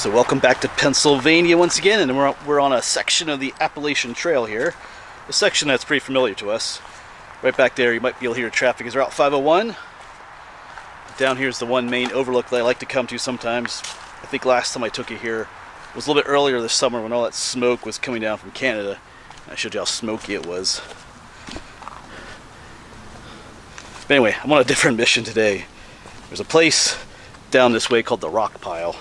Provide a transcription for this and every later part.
So welcome back to Pennsylvania once again, and we're on a section of the Appalachian Trail here. A section that's pretty familiar to us. Right back there you might be able to hear traffic is Route 501. Down here is the one main overlook that I like to come to sometimes. I think last time I took it here was a little bit earlier this summer when all that smoke was coming down from Canada. I showed you how smoky it was. But anyway, I'm on a different mission today. There's a place down this way called the Rock Pile.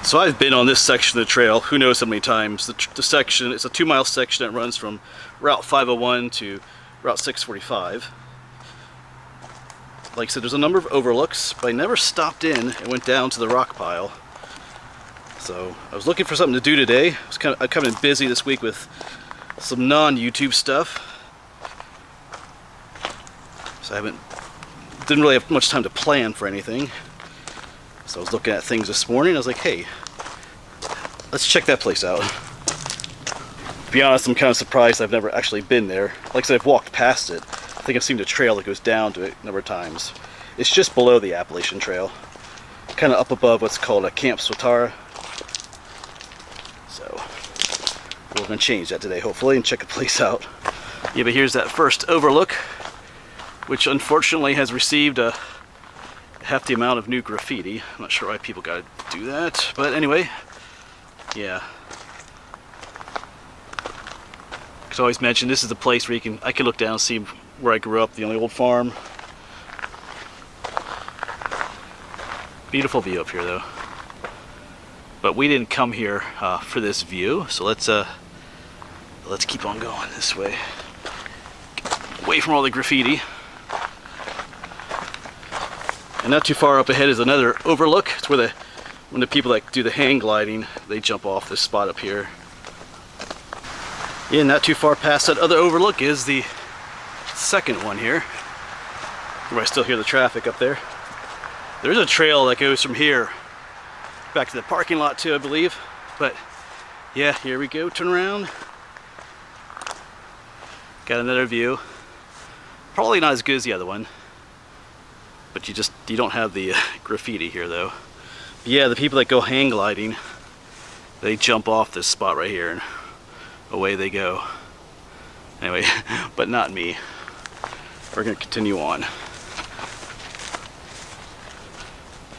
So I've been on this section of the trail, who knows how many times. The section, it's a 2-mile section that runs from Route 501 to Route 645. Like I said, there's a number of overlooks, but I never stopped in and went down to the rock pile. So I was looking for something to do today. I've kind of been busy this week with some non-YouTube stuff. So didn't really have much time to plan for anything. So I was looking at things this morning, I was like, hey, let's check that place out. To be honest, I'm kind of surprised I've never actually been there. Like I said, I've walked past it. I think I've seen a trail that goes down to it a number of times. It's just below the Appalachian Trail. Kind of up above what's called a Camp Swatara. So, we're going to change that today, hopefully, and check the place out. Yeah, but here's that first overlook, which unfortunately has received a hefty amount of new graffiti. I'm not sure why people gotta do that, but anyway, yeah. I could always mention this is the place where I can look down and see where I grew up, the only old farm. Beautiful view up here though. But we didn't come here for this view, so let's keep on going this way. Away from all the graffiti. And not too far up ahead is another overlook. It's where when the people that do the hang gliding, they jump off this spot up here. Yeah, not too far past that other overlook is the second one here. Where I still hear the traffic up there. There's a trail that goes from here back to the parking lot too, I believe. But yeah, here we go, turn around. Got another view. Probably not as good as the other one. But you don't have the graffiti here though. But yeah, the people that go hang gliding, they jump off this spot right here and away they go. Anyway, but not me. We're gonna continue on.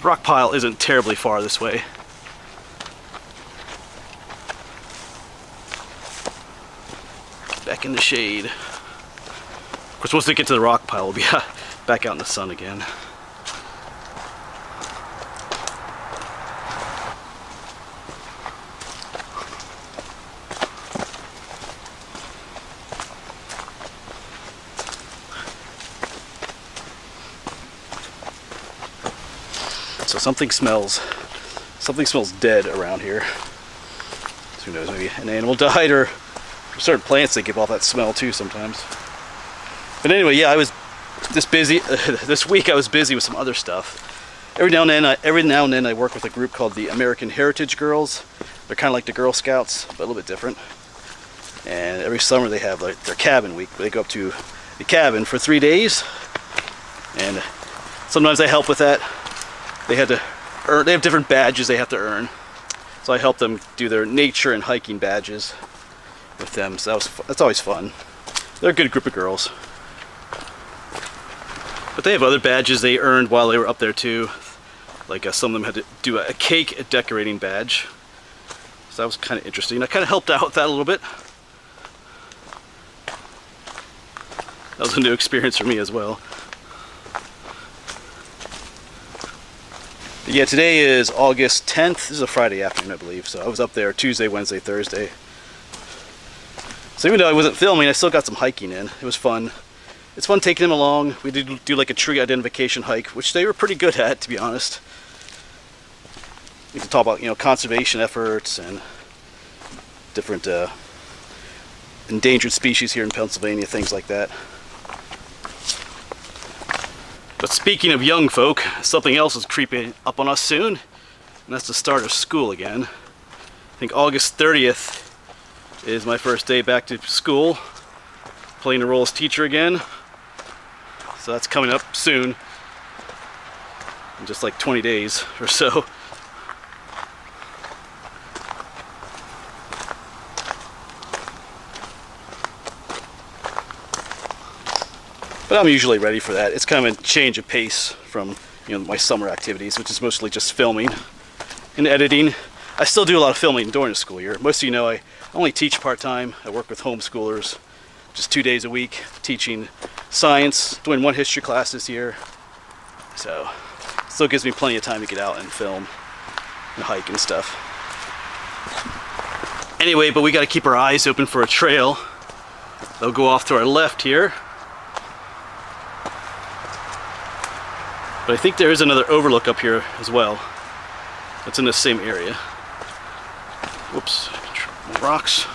Rock pile isn't terribly far this way. Back in the shade. Of course, once we get to the rock pile, we'll be back out in the sun again. So something smells dead around here. So who knows, maybe an animal died, or certain plants that give off that smell too sometimes. But anyway, yeah, I was this week I was busy with some other stuff. Every now and then I work with a group called the American Heritage Girls. They're kind of like the Girl Scouts, but a little bit different. And every summer they have like their cabin week, where they go up to the cabin for 3 days. And sometimes I help with that. They have different badges they have to earn. So I help them do their nature and hiking badges with them. So that's always fun. They're a good group of girls. But they have other badges they earned while they were up there too. Like some of them had to do a cake decorating badge. So that was kind of interesting. I kind of helped out with that a little bit. That was a new experience for me as well. But yeah, today is August 10th. This is a Friday afternoon, I believe. So I was up there Tuesday, Wednesday, Thursday. So even though I wasn't filming, I still got some hiking in. It was fun. It's fun taking them along. We did do like a tree identification hike, which they were pretty good at, to be honest. We can talk about, conservation efforts and different endangered species here in Pennsylvania, things like that. But speaking of young folk, something else is creeping up on us soon, and that's the start of school again. I think August 30th is my first day back to school, playing the role as teacher again. So that's coming up soon, in just like 20 days or so. But I'm usually ready for that. It's kind of a change of pace from, you know, my summer activities, which is mostly just filming and editing. I still do a lot of filming during the school year. Most of you know I only teach part-time. I work with homeschoolers just 2 days a week teaching science, doing 1 history class this year. So it still gives me plenty of time to get out and film and hike and stuff. Anyway, but we got to keep our eyes open for a trail. They'll go off to our left here. But I think there is another overlook up here as well. It's in the same area. Whoops, more rocks.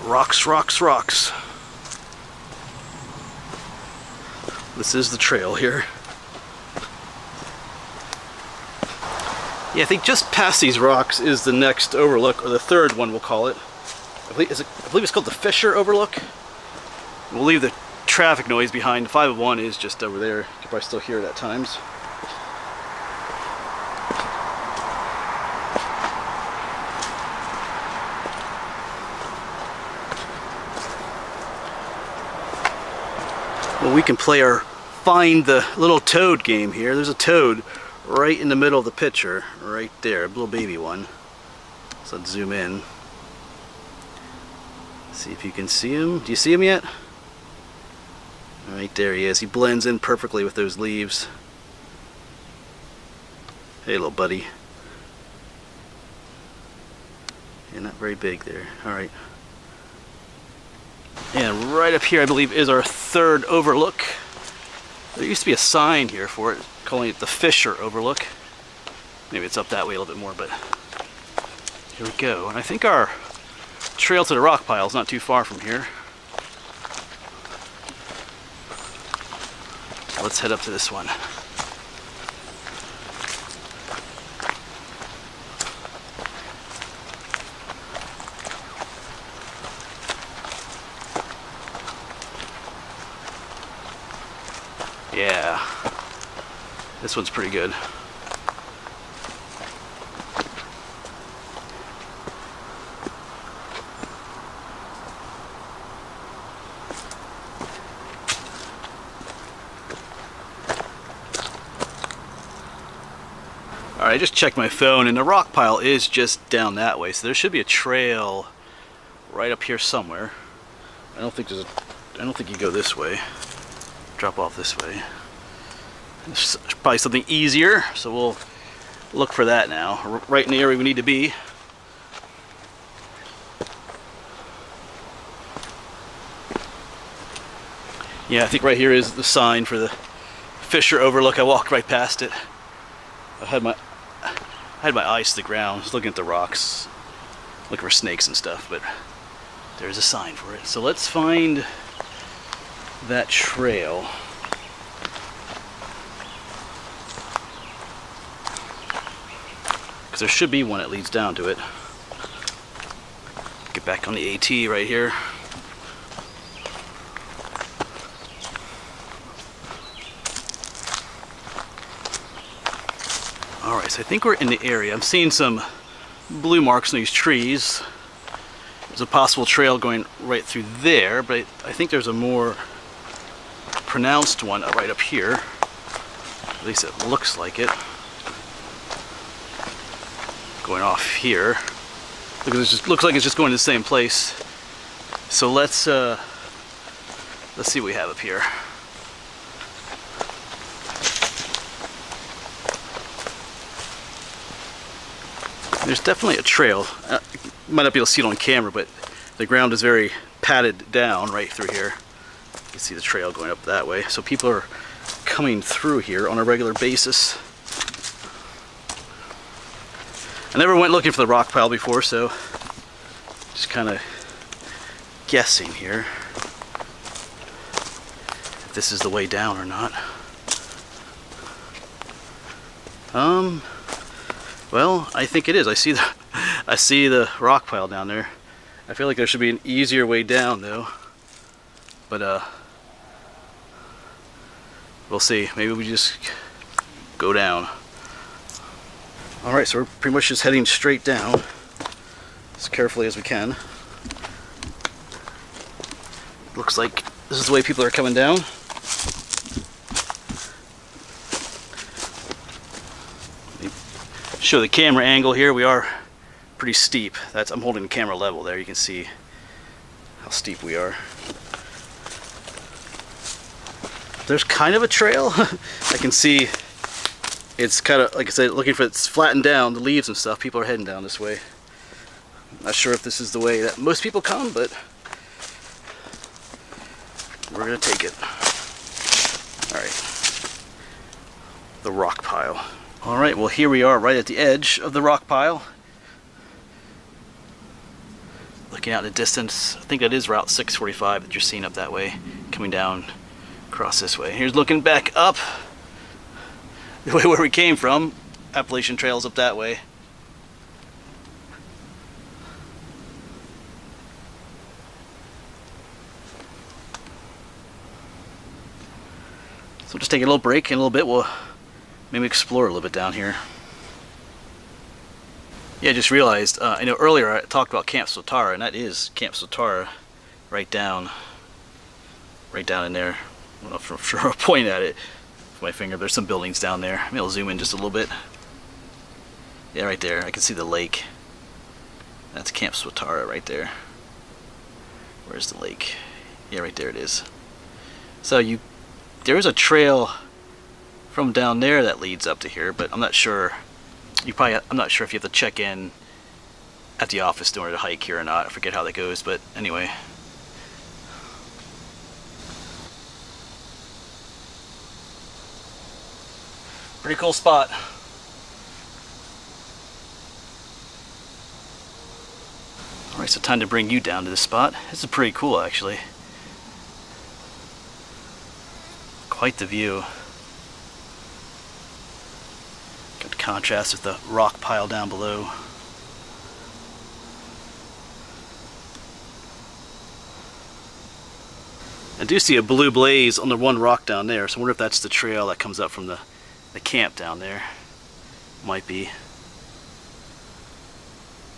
Rocks, rocks, rocks. This is the trail here. Yeah, I think just past these rocks is the next overlook, or the third one we'll call it. I believe it's called the Fisher Overlook. We'll leave the traffic noise behind. 501 is just over there. You can probably still hear it at times. Well, we can play our find the little toad game here. There's a toad right in the middle of the picture, right there, a little baby one. So let's zoom in. See if you can see him. Do you see him yet? Right there he is. He blends in perfectly with those leaves. Hey, little buddy. Yeah, not very big there. Alright. And right up here, I believe, is our third overlook. There used to be a sign here for it, calling it the Fisher Overlook. Maybe it's up that way a little bit more, but here we go. And I think our trail to the rock pile is not too far from here. Let's head up to this one. Yeah, this one's pretty good. Alright, I just checked my phone and the rock pile is just down that way, so there should be a trail right up here somewhere. I don't think you go this way. Drop off this way. There's probably something easier, so we'll look for that now. Right in the area we need to be. Yeah, I think right here is the sign for the Fisher Overlook. I walked right past it. I had my eyes to the ground, just looking at the rocks, looking for snakes and stuff, but there's a sign for it. So let's find that trail. Because there should be one that leads down to it. Get back on the AT right here. Alright, so I think we're in the area. I'm seeing some blue marks in these trees. There's a possible trail going right through there, but I think there's a more pronounced one right up here. At least it looks like it. Going off here. Looks like it's just going to the same place. So let's see what we have up here. There's definitely a trail. Might not be able to see it on camera, but the ground is very padded down right through here. You can see the trail going up that way. So people are coming through here on a regular basis. I never went looking for the rock pile before, so just kind of guessing here if this is the way down or not. Well, I think it is. I see the rock pile down there. I feel like there should be an easier way down though. But we'll see. Maybe we just go down. Alright, so we're pretty much just heading straight down. as carefully as we can. Looks like this is the way people are coming down. Show the camera angle here. We are pretty steep. I'm holding the camera level there. You can see how steep we are. There's kind of a trail. I can see it's kind of, like I said, looking for it's flattened down, the leaves and stuff. People are heading down this way. I'm not sure if this is the way that most people come, but we're gonna take it. All right, the rock pile. All right, well here we are right at the edge of the rock pile. Looking out in the distance, I think that is Route 645 that you're seeing up that way, coming down across this way. Here's looking back up the way where we came from. Appalachian Trail's up that way. So we'll just take a little break. In a little bit we'll maybe explore a little bit down here. Yeah, I just realized, I know earlier I talked about Camp Sotara, and that is Camp Sotara right down in there. I don't know if I'm sure I'll point at it with my finger. There's some buildings down there. Maybe I'll zoom in just a little bit. Yeah, right there. I can see the lake. That's Camp Sotara right there. Where's the lake? Yeah, right there it is. So there is a trail from down there that leads up to here, but I'm not sure. I'm not sure if you have to check in at the office in order to hike here or not. I forget how that goes, but anyway. Pretty cool spot. Alright, so time to bring you down to this spot. This is pretty cool actually. Quite the view. Good contrast with the rock pile down below. I do see a blue blaze on the one rock down there, so I wonder if that's the trail that comes up from the camp down there. Might be.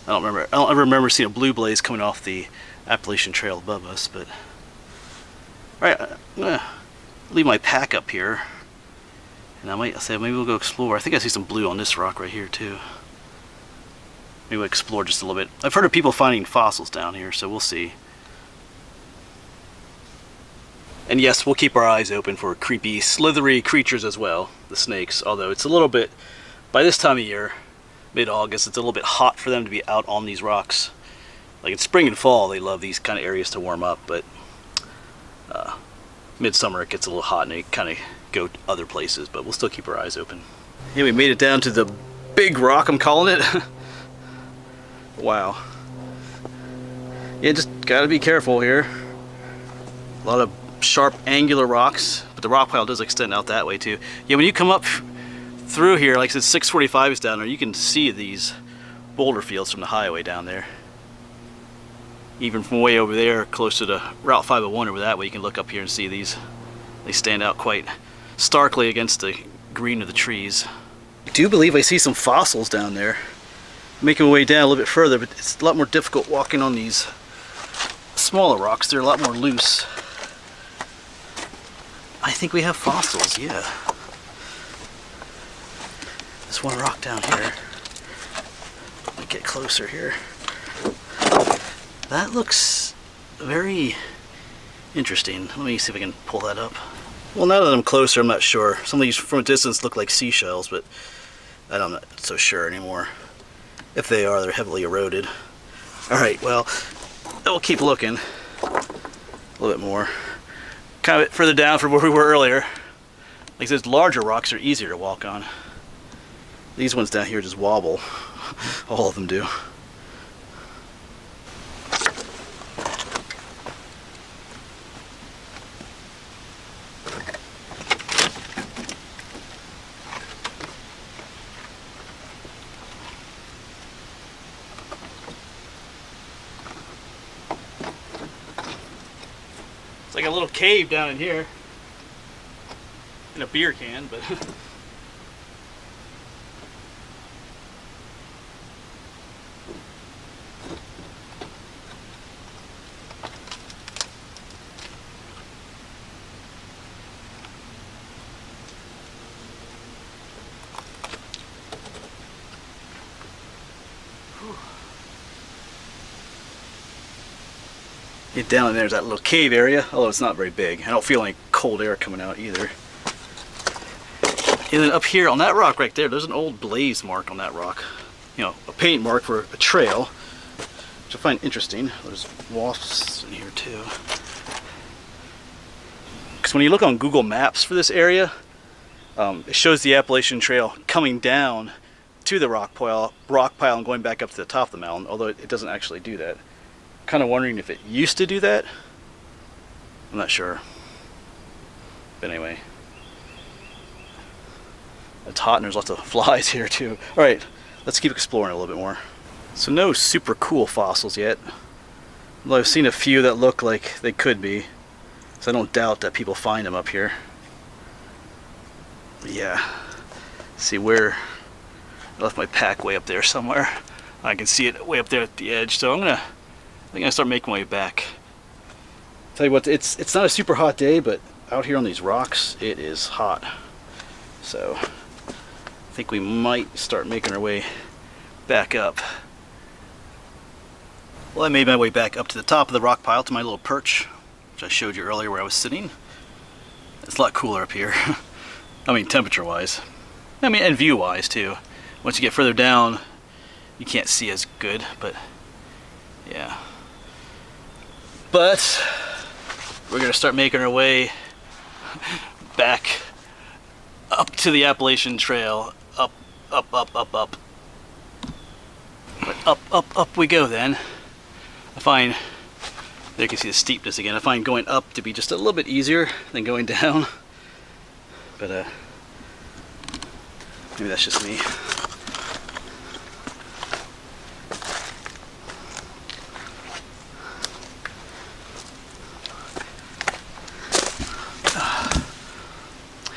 I don't ever remember seeing a blue blaze coming off the Appalachian Trail above us, but alright, I'm gonna leave my pack up here, and I might say maybe we'll go explore. I think I see some blue on this rock right here too. Maybe we'll explore just a little bit. I've heard of people finding fossils down here, so we'll see. And yes, we'll keep our eyes open for creepy, slithery creatures as well, the snakes, although it's a little bit, by this time of year, mid-August, it's a little bit hot for them to be out on these rocks. Like in spring and fall, they love these kind of areas to warm up, but midsummer it gets a little hot and they kind of go other places, but we'll still keep our eyes open. Yeah, we made it down to the big rock, I'm calling it. Wow. Yeah, just gotta be careful here. A lot of sharp angular rocks, but the rock pile does extend out that way too. Yeah, when you come up through here, like I said, 645 is down there, you can see these boulder fields from the highway down there. Even from way over there, close to the Route 501 over that way, you can look up here and see these. They stand out quite starkly against the green of the trees. I do believe I see some fossils down there. Making my way down a little bit further, but it's a lot more difficult walking on these smaller rocks. They're a lot more loose. I think we have fossils, yeah. This one rock down here. Let me get closer here. That looks very interesting. Let me see if I can pull that up. Well, now that I'm closer, I'm not sure. Some of these from a distance look like seashells, but I'm not so sure anymore. If they are, they're heavily eroded. Alright, well, we'll keep looking a little bit more. Kind of further down from where we were earlier. Like those larger rocks are easier to walk on. These ones down here just wobble. All of them do. It's like a little cave down in here. In a beer can, but Get down in there's that little cave area, although it's not very big. I don't feel any cold air coming out either. And then up here on that rock right there, there's an old blaze mark on that rock. You know, a paint mark for a trail, which I find interesting. There's wasps in here too. Because when you look on Google Maps for this area, it shows the Appalachian Trail coming down to the rock pile and going back up to the top of the mountain, although it doesn't actually do that. Kind of wondering if it used to do that. I'm not sure. But anyway. It's hot and there's lots of flies here too. Alright, let's keep exploring a little bit more. So no super cool fossils yet. Although I've seen a few that look like they could be. So I don't doubt that people find them up here. But yeah. Let's see where I left my pack way up there somewhere. I can see it way up there at the edge. So I think I start making my way back. Tell you what, it's not a super hot day, but out here on these rocks, it is hot. So I think we might start making our way back up. Well, I made my way back up to the top of the rock pile to my little perch, which I showed you earlier where I was sitting. It's a lot cooler up here. I mean, temperature-wise. I mean, and view-wise too. Once you get further down, you can't see as good, but yeah. But we're gonna start making our way back up to the Appalachian Trail. Up, up, up, up, up. But up we go then. I find, there you can see the steepness again. I find going up to be just a little bit easier than going down. But maybe that's just me.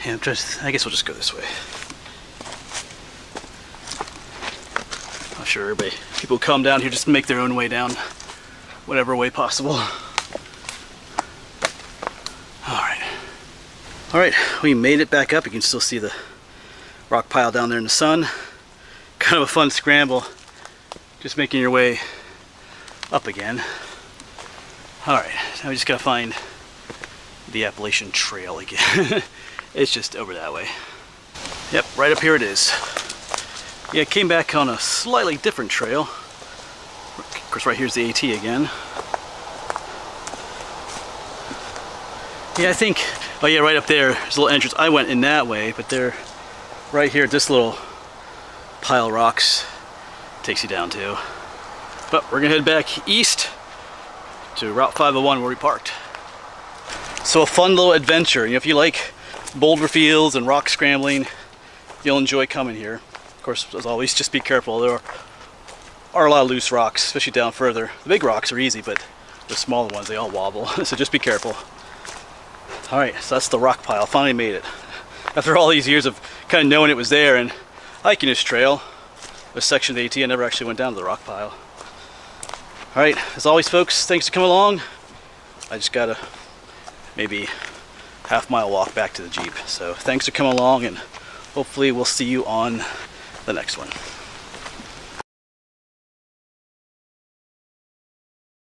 Yeah, I guess we'll just go this way. I'm sure people come down here just to make their own way down, whatever way possible. Alright, we made it back up. You can still see the rock pile down there in the sun. Kind of a fun scramble, just making your way up again. Alright, now we just gotta find the Appalachian Trail again. It's just over that way. Yep, right up here it is. Yeah, came back on a slightly different trail. Of course, right here's the AT again. Yeah, I think, oh yeah, right up there, there's a little entrance. I went in that way, but there, right here, this little pile of rocks takes you down to. But we're gonna head back east to Route 501 where we parked. So a fun little adventure. You know, if you like boulder fields and rock scrambling, you'll enjoy coming here. Of course, as always, just be careful. There are a lot of loose rocks, especially down further. The big rocks are easy, but the smaller ones, they all wobble. So just be careful. Alright, so that's the rock pile. Finally made it. After all these years of kind of knowing it was there and hiking this trail, this section of the AT, I never actually went down to the rock pile. Alright, as always folks, thanks for coming along. I just got a maybe half-mile walk back to the Jeep. So thanks for coming along, and hopefully we'll see you on the next one.